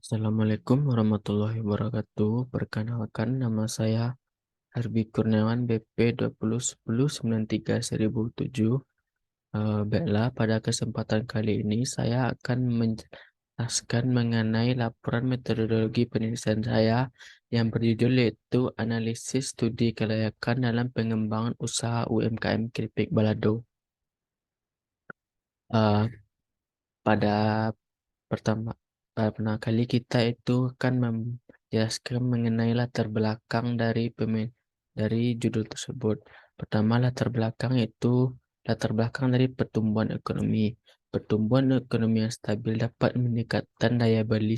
Assalamualaikum warahmatullahi wabarakatuh. Perkenalkan, nama saya Harbi Kurniawan, BP 2010 93 1007. Baiklah, pada kesempatan kali ini saya akan menjelaskan mengenai laporan metodologi penelitian saya yang berjudul yaitu Analisis Studi Kelayakan dalam Pengembangan Usaha UMKM Keripik Balado. Eh, pada Pertama, pertama kali kita itu akan menjelaskan mengenai latar belakang dari judul tersebut. Pertama, latar belakang itu latar belakang dari pertumbuhan ekonomi. Pertumbuhan ekonomi yang stabil dapat meningkatkan daya beli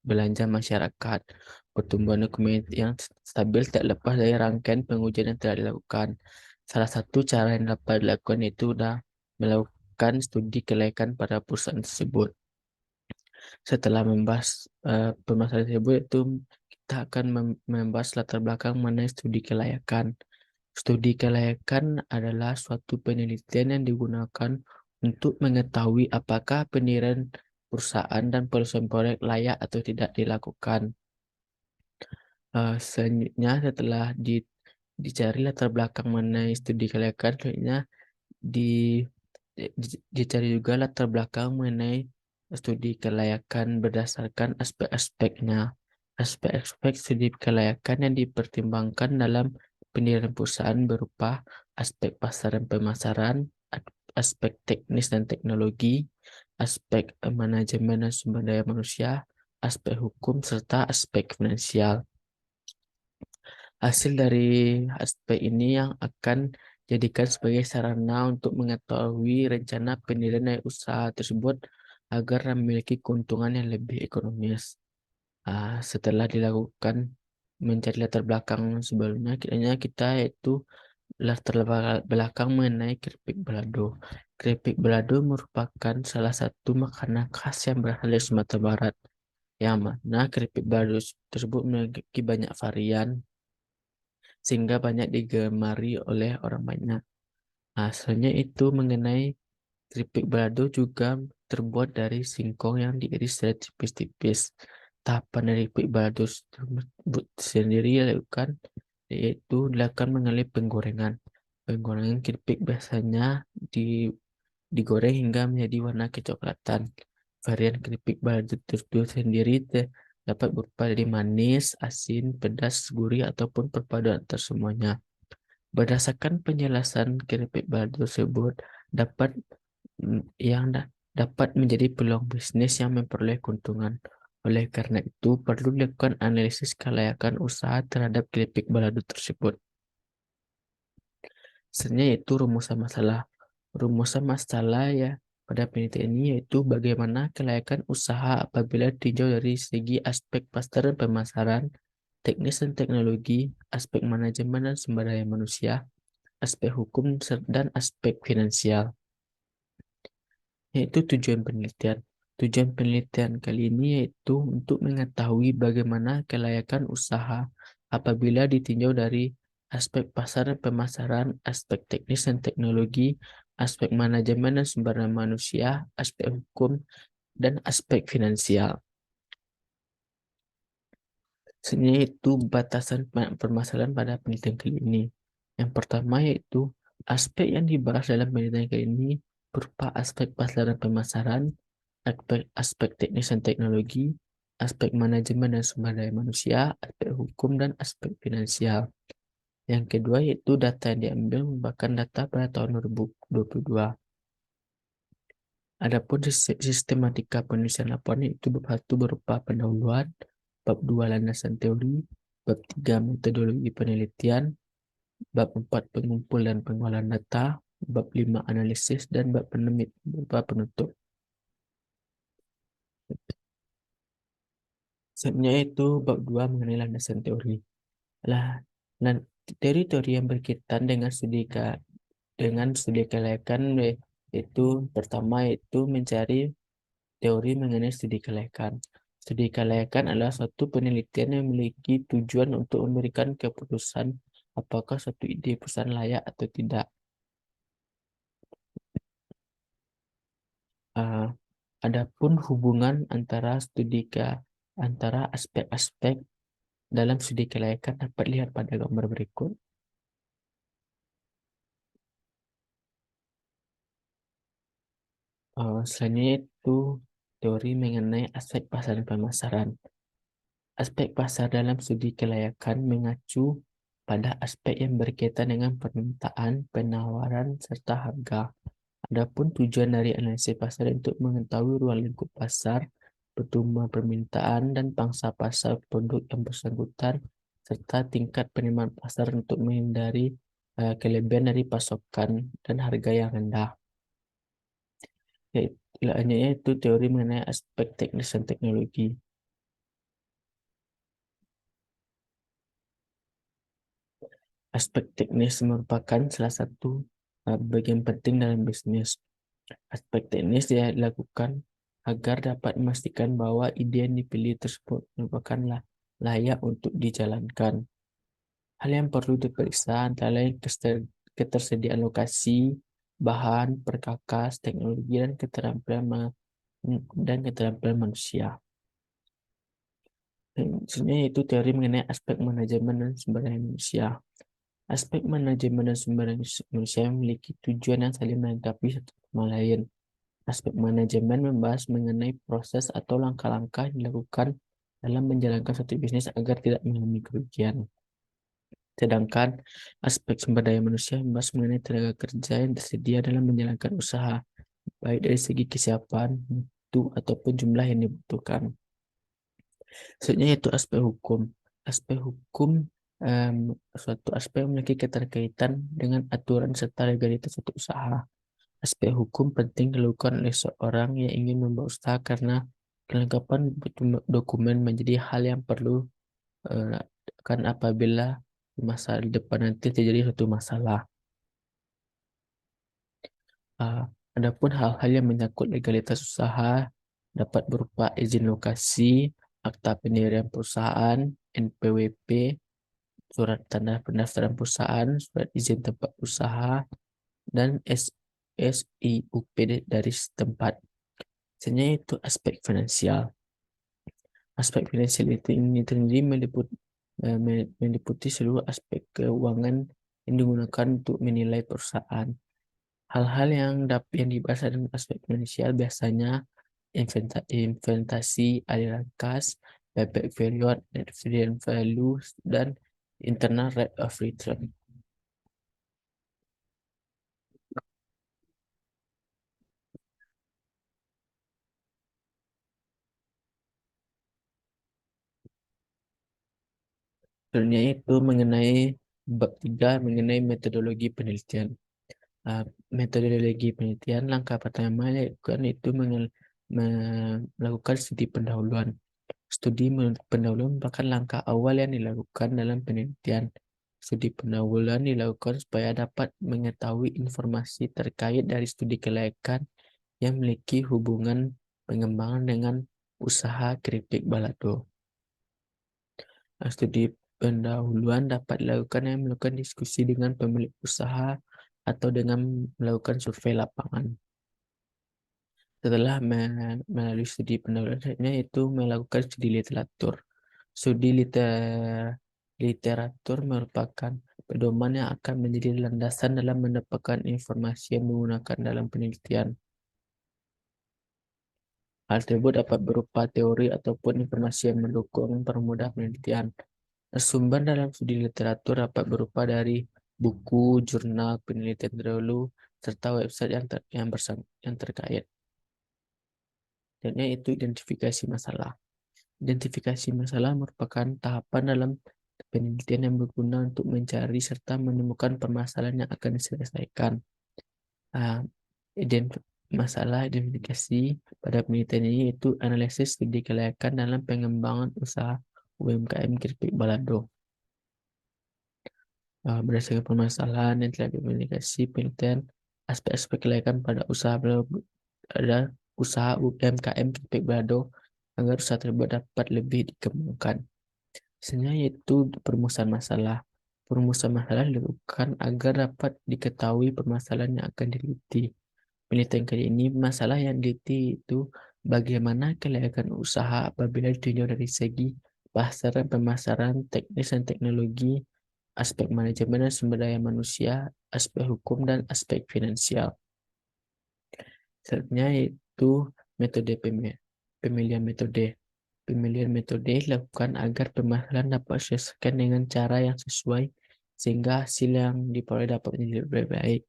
belanja masyarakat. Pertumbuhan ekonomi yang stabil tak lepas dari rangkaian pengujian yang telah dilakukan. Salah satu cara yang dapat dilakukan itu adalah melakukan studi kelayakan pada perusahaan tersebut. Setelah membahas permasalahan tersebut, itu kita akan membahas latar belakang mengenai studi kelayakan. Studi kelayakan adalah suatu penelitian yang digunakan untuk mengetahui apakah pendirian perusahaan dan perusahaan proyek layak atau tidak dilakukan. Selanjutnya, setelah dicari latar belakang mengenai studi kelayakan, selanjutnya di, dicari juga latar belakang mengenai studi kelayakan berdasarkan aspek-aspeknya. Aspek-aspek studi kelayakan yang dipertimbangkan dalam pendirian perusahaan berupa aspek pasar dan pemasaran, aspek teknis dan teknologi, aspek manajemen dan sumber daya manusia, aspek hukum, serta aspek finansial. Hasil dari aspek ini yang akan jadikan sebagai sarana untuk mengetahui rencana pendirian dari usaha tersebut agar memiliki keuntungan yang lebih ekonomis. Setelah dilakukan mencari latar belakang sebelumnya, kiranya kita yaitu latar belakang mengenai keripik balado. Keripik balado merupakan salah satu makanan khas yang berasal dari Sumatera Barat, yang mana keripik balado tersebut memiliki banyak varian sehingga banyak digemari oleh orang banyak. Asalnya itu mengenai keripik balado juga terbuat dari singkong yang diiris secara tipis-tipis. Tahapan dari keripik balado tersebut sendiri dilakukan yaitu dilakukan mengenai penggorengan. Penggorengan keripik biasanya di, digoreng hingga menjadi warna kecoklatan. Varian keripik balado tersebut sendiri dapat berupa dari manis, asin, pedas, gurih, ataupun perpaduan antara semuanya. Berdasarkan penjelasan keripik balado tersebut, dapat dapat menjadi peluang bisnis yang memperoleh keuntungan. Oleh karena itu, perlu dilakukan analisis kelayakan usaha terhadap keripik balado tersebut. Sebenarnya itu rumusan masalah. Rumusan masalah ya pada penelitian ini yaitu bagaimana kelayakan usaha apabila ditinjau dari segi aspek pasar dan pemasaran, teknis dan teknologi, aspek manajemen dan sumber daya manusia, aspek hukum, dan aspek finansial. Yaitu tujuan penelitian. Tujuan penelitian kali ini yaitu untuk mengetahui bagaimana kelayakan usaha apabila ditinjau dari aspek pasar dan pemasaran, aspek teknis dan teknologi, aspek manajemen dan sumber daya manusia, aspek hukum, dan aspek finansial. Sebenarnya itu batasan permasalahan pada penelitian kali ini. Yang pertama yaitu aspek yang dibahas dalam penelitian kali ini berupa aspek pasar dan pemasaran, aspek teknis dan teknologi, aspek manajemen dan sumber daya manusia, aspek hukum, dan aspek finansial. Yang kedua yaitu data yang diambil merupakan data pada tahun 2022. Adapun sistematika penulisan laporan itu bab 1 berupa pendahuluan, bab 2 landasan teori, bab 3 metodologi penelitian, bab 4 pengumpul dan pengolahan data, bab 5 analisis, dan bab 6 berupa penutup. Sebenarnya itu bab 2 mengenai landasan teori. Lah, dan teori-teori yang berkaitan dengan studi kelayakan yaitu pertama yaitu mencari teori mengenai studi kelayakan. Studi kelayakan adalah suatu penelitian yang memiliki tujuan untuk memberikan keputusan apakah suatu ide perusahaan layak atau tidak. Ah, Adapun hubungan antara studi Antara aspek-aspek dalam studi kelayakan dapat lihat pada gambar berikut. Selanjutnya itu teori mengenai aspek pasar dan pemasaran. Aspek pasar dalam studi kelayakan mengacu pada aspek yang berkaitan dengan permintaan, penawaran, serta harga. Adapun tujuan dari analisis pasar untuk mengetahui ruang lingkup pasar, pertumbuhan permintaan, dan pangsa pasar produk yang bersangkutan, serta tingkat penerimaan pasar untuk menghindari kelebihan dari pasokan dan harga yang rendah. Lainnya itu teori mengenai aspek teknis dan teknologi. Aspek teknis merupakan salah satu bagian penting dalam bisnis. Aspek teknis dilakukan agar dapat memastikan bahwa ide yang dipilih tersebut merupakan layak untuk dijalankan. Hal yang perlu diperiksa antara lain ketersediaan lokasi, bahan, perkakas, teknologi, dan keterampilan manusia. Sebenarnya itu teori mengenai aspek manajemen dan sumber daya manusia. Aspek manajemen dan sumber daya manusia memiliki tujuan yang saling melengkapi satu sama lain. Aspek manajemen membahas mengenai proses atau langkah-langkah yang dilakukan dalam menjalankan suatu bisnis agar tidak mengalami kerugian. Sedangkan aspek sumber daya manusia membahas mengenai tenaga kerja yang tersedia dalam menjalankan usaha, baik dari segi kesiapan, mutu, ataupun jumlah yang dibutuhkan. Selanjutnya itu aspek hukum. Aspek hukum suatu aspek yang memiliki keterkaitan dengan aturan serta legalitas suatu usaha. Aspek hukum penting dilakukan oleh seorang yang ingin membuat usaha karena kelengkapan dokumen menjadi hal yang perlu eh, kan apabila di masa depan nanti terjadi suatu masalah. Ah, Adapun hal-hal yang menyangkut legalitas usaha dapat berupa izin lokasi, akta pendirian perusahaan, NPWP, surat tanda pendaftaran perusahaan, surat izin tempat usaha, dan SIUP dari setempat. Sebenarnya itu aspek finansial. Aspek finansial itu ini sendiri meliputi seluruh aspek keuangan yang digunakan untuk menilai perusahaan. Hal-hal yang dibahas dalam aspek finansial biasanya investasi, aliran kas, buyback value, net present value, dan internal rate of return. Sebenarnya itu mengenai bab 3 mengenai metodologi penelitian. Uh, Metodologi penelitian langkah pertama itu melakukan studi pendahuluan. Pendahuluan merupakan langkah awal yang dilakukan dalam penelitian. Studi pendahuluan dilakukan supaya dapat mengetahui informasi terkait dari studi kelayakan yang memiliki hubungan pengembangan dengan usaha keripik balado. Studi pendahuluan dapat dilakukan dengan melakukan diskusi dengan pemilik usaha atau dengan melakukan survei lapangan. Setelah melalui studi pendahuluan, selanjutnya itu melakukan studi literatur. Studi literatur merupakan pedoman yang akan menjadi landasan dalam mendapatkan informasi yang menggunakan dalam penelitian. Hal tersebut dapat berupa teori ataupun informasi yang mendukung permudah penelitian. Sumber dalam studi literatur dapat berupa dari buku, jurnal, penelitian terdahulu, serta website yang terkait. Dan itu identifikasi masalah. Identifikasi masalah merupakan tahapan dalam penelitian yang berguna untuk mencari serta menemukan permasalahan yang akan diselesaikan. Ah, Masalah identifikasi pada penelitian ini yaitu analisis studi kelayakan dalam pengembangan usaha UMKM keripik balado. Berdasarkan permasalahan yang telah diidentifikasi penelitian aspek-aspek kelayakan pada usaha UMKM keripik balado agar usaha tersebut dapat lebih dikembangkan. Sebenarnya yaitu perumusan masalah. Perumusan masalah dilakukan agar dapat diketahui permasalahan yang akan diliti. Penelitian kali ini masalah yang diliti itu Bagaimana kelayakan usaha apabila ditinjau dari segi pasar dan pemasaran, teknis dan teknologi, aspek manajemen dan sumber daya manusia, aspek hukum, dan aspek finansial. Selanjutnya yaitu metode pemilihan metode. Pemilihan metode dilakukan agar pemasaran dapat diselesaikan dengan cara yang sesuai sehingga hasil yang diperoleh dapat menjadi lebih baik.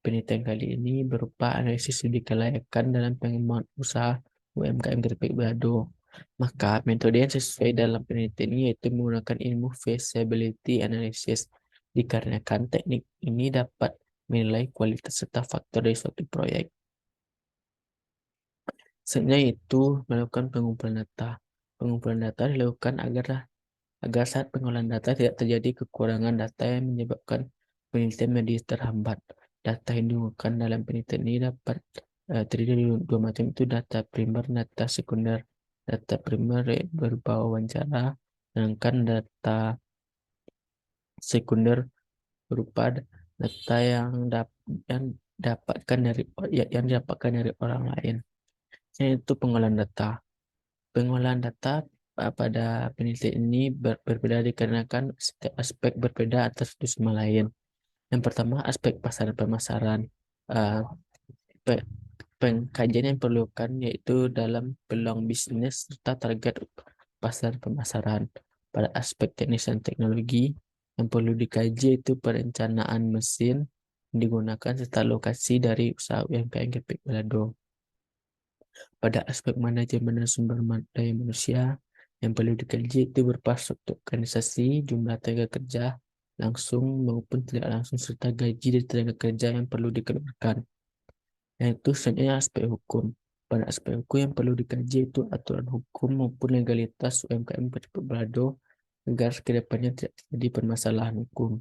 Penelitian kali ini berupa analisis studi kelayakan dalam pengembangan usaha UMKM Gresik Belado. Maka metode yang sesuai dalam penelitian ini yaitu menggunakan ilmu feasibility analysis, dikarenakan teknik ini dapat menilai kualitas serta faktor dari suatu proyek. Selanjutnya itu melakukan pengumpulan data. Pengumpulan data dilakukan agar saat pengolahan data tidak terjadi kekurangan data yang menyebabkan penelitian menjadi terhambat. Data yang digunakan dalam penelitian ini dapat terdiri dari dua macam, itu data primer dan data sekunder. Data primer berupa wawancara, sedangkan data sekunder berupa data yang dapatkan dari yang didapatkan dari orang lain. Yaitu pengolahan data. Pengolahan data pada penelitian ini berbeda dikarenakan setiap aspek berbeda atas satu sama lain. Yang pertama, aspek pasar pemasaran. Uh, pe- Pengkajian yang perlukan yaitu dalam peluang bisnis serta target pasar pemasaran. Pada aspek teknis dan teknologi, yang perlu dikaji itu perencanaan mesin yang digunakan serta lokasi dari usaha UMKM Gresik Belado. Pada aspek manajemen dan sumber daya manusia, yang perlu dikaji itu berupa struktur organisasi, jumlah tenaga kerja langsung maupun tidak langsung, serta gaji dari tenaga kerja yang perlu dikeluarkan. Yaitu selanjutnya aspek hukum. Pada aspek hukum yang perlu dikaji itu aturan hukum maupun legalitas UMKM Gresik Belado agar kedepannya tidak terjadi permasalahan hukum.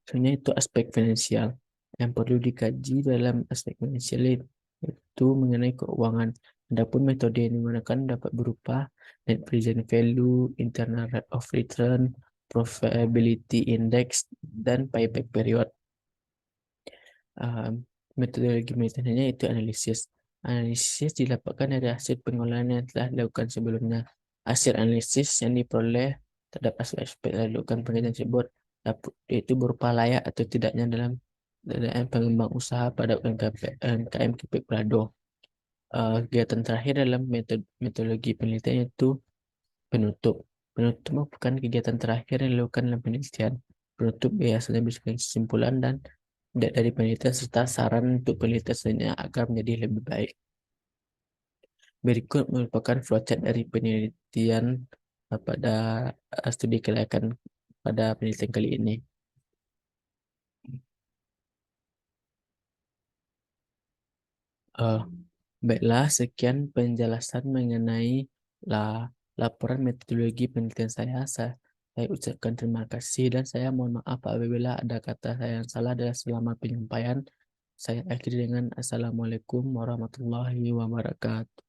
Selanjutnya itu aspek finansial. Yang perlu dikaji dalam aspek finansial itu mengenai keuangan. Adapun metode yang digunakan dapat berupa net present value, internal rate of return, profitability index, dan payback period. Metodologi metodenya itu analisis. Analisis didapatkan dari hasil pengolahan yang telah dilakukan sebelumnya. Hasil analisis yang diperoleh terhadap aspek-aspek yang dilakukan penelitian tersebut itu berupa layak atau tidaknya dalam pengembang usaha pada UMKM Gresik Belado. Kegiatan terakhir dalam metodologi penelitian itu penutup. Penutup merupakan kegiatan terakhir yang dilakukan dalam penelitian. Penutup biasanya berdasarkan kesimpulan dan dari penelitian serta saran untuk penelitian selanjutnya agar menjadi lebih baik. Berikut merupakan flowchart dari penelitian pada studi kelayakan pada penelitian kali ini. Eh, Baiklah, sekian penjelasan mengenai laporan metodologi penelitian saya. Saya ucapkan terima kasih dan saya mohon maaf apabila ada kata saya yang salah dalam selama penyampaian. Saya akhiri dengan Assalamualaikum warahmatullahi wabarakatuh.